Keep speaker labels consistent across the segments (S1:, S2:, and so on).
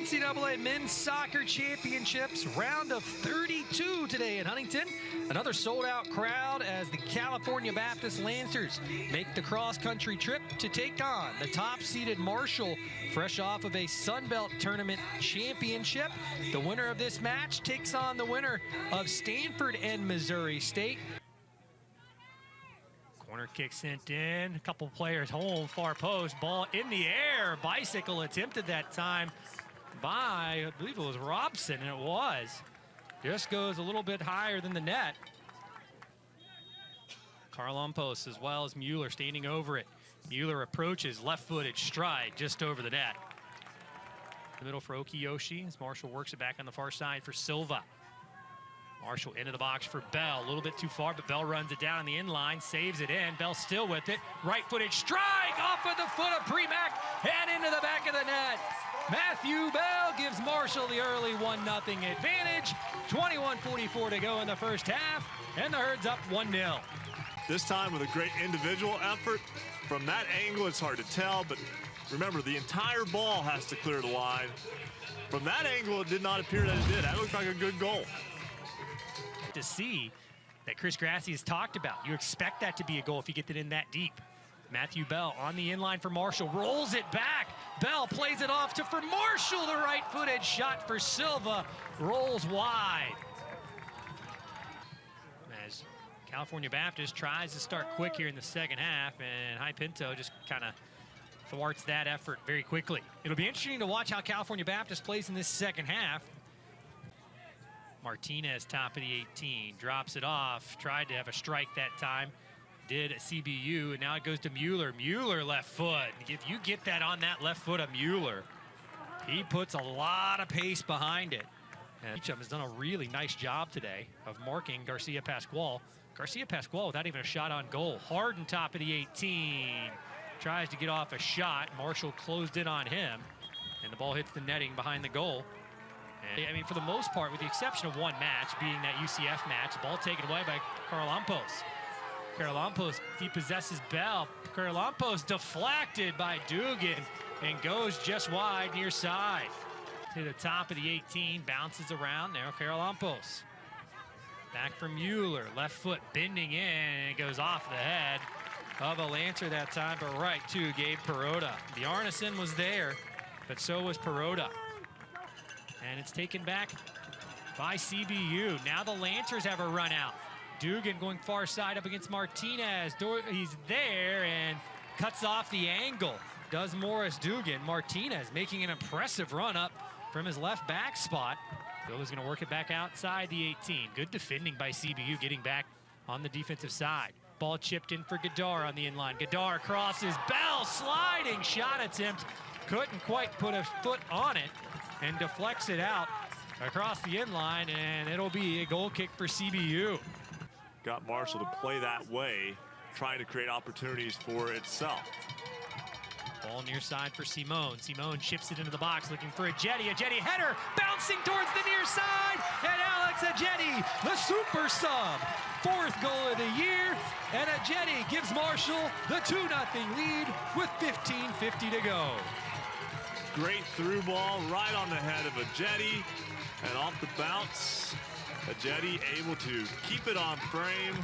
S1: NCAA Men's Soccer Championships, round of 32 today in Huntington. Another sold-out crowd as the California Baptist Lancers make the cross-country trip to take on the top-seeded Marshall, fresh off of a Sun Belt Tournament championship. The winner of this match takes on the winner of Stanford and Missouri State. Corner kick sent in, a couple players home, far post, ball in the air. Bicycle attempted that time by, I believe it was Robson, and it was. Just goes a little bit higher than the net. Carl on post as well as Mueller standing over it. Mueller approaches, left-footed stride just over the net. The middle for Okiyoshi as Marshall works it back on the far side for Silva. Marshall into the box for Bell, a little bit too far, but Bell runs it down on the inline, saves it in. Bell still with it, right-footed strike off of the foot of Premack and into the back of the net. Matthew Bell gives Marshall the early 1-0 advantage. 21:44 to go in the first half, and the Herd's up 1-0.
S2: This time with a great individual effort. From that angle, it's hard to tell, but remember, the entire ball has to clear the line. From that angle, it did not appear that it did. That looked like a good goal.
S1: To see that Chris Grassi has talked about. You expect that to be a goal if you get it in that deep. Matthew Bell on the inline for Marshall, rolls it back. Bell plays it off for Marshall, the right-footed shot for Silva, rolls wide. As California Baptist tries to start quick here in the second half, and High Pinto just kind of thwarts that effort very quickly. It'll be interesting to watch how California Baptist plays in this second half. Martinez, top of the 18, drops it off, tried to have a strike that time, did at CBU, and now it goes to Mueller. Mueller left foot. If you get that on that left foot of Mueller, he puts a lot of pace behind it. And each of them has done a really nice job today of marking Garcia Pascual. Garcia Pascual without even a shot on goal. Harden, top of the 18, tries to get off a shot. Marshall closed in on him, and the ball hits the netting behind the goal. I mean, for the most part, with the exception of one match, being that UCF match, ball taken away by Karalampos. Karalampos depossesses Bell. Karalampos deflected by Dugan and goes just wide near side. To the top of the 18, bounces around there. Karalampos. Back for Mueller, left foot bending in, and it goes off the head of a Lancer that time, but right to Gabe Perota. The Arneson was there, but so was Perota. And it's taken back by CBU. Now the Lancers have a run out. Dugan going far side up against Martinez. He's there and cuts off the angle. Does Morris Dugan. Martinez making an impressive run up from his left back spot. Bill is going to work it back outside the 18. Good defending by CBU, getting back on the defensive side. Ball chipped in for Gadar on the inline. Gadar crosses. Bell sliding shot attempt. Couldn't quite put a foot on it, and deflects it out across the inline, and it'll be a goal kick for CBU.
S2: Got Marshall to play that way, trying to create opportunities for itself.
S1: Ball near side for Simone. Simone chips it into the box, looking for a Jetty header, bouncing towards the near side, and Alex Ajeti, the super sub. 4th goal of the year, and Ajeti gives Marshall the 2-0 lead with 15:50 to go.
S2: Great through ball right on the head of Ajeti, and off the bounce, Ajeti able to keep it on frame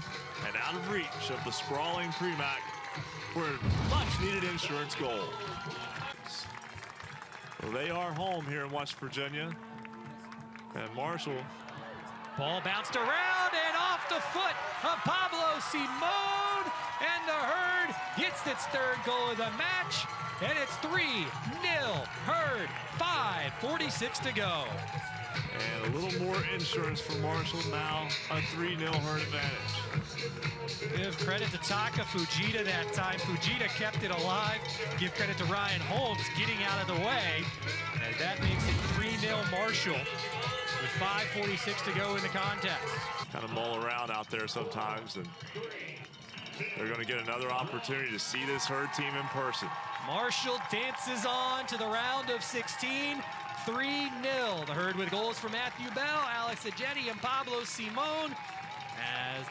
S2: and out of reach of the sprawling Premack for a much-needed insurance goal. Well, they are home here in West Virginia, and Marshall.
S1: Ball bounced around and off the foot of Pablo Simone, and the Herd gets its 3rd goal of the match. And it's 3-0 Herd, 5:46 to go.
S2: And a little more insurance for Marshall now, a 3-0 Herd advantage.
S1: Give credit to Taka Fujita that time. Fujita kept it alive. Give credit to Ryan Holmes getting out of the way. And that makes it 3-0 Marshall with 5:46 to go in the contest.
S2: Kind of mull around out there sometimes, and they're going to get another opportunity to see this Herd team in person.
S1: Marshall dances on to the round of 16, 3-0. The Herd with goals for Matthew Bell, Alex Ajeti, and Pablo Simone, as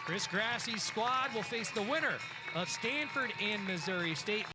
S1: Chris Grassi's squad will face the winner of Stanford and Missouri State.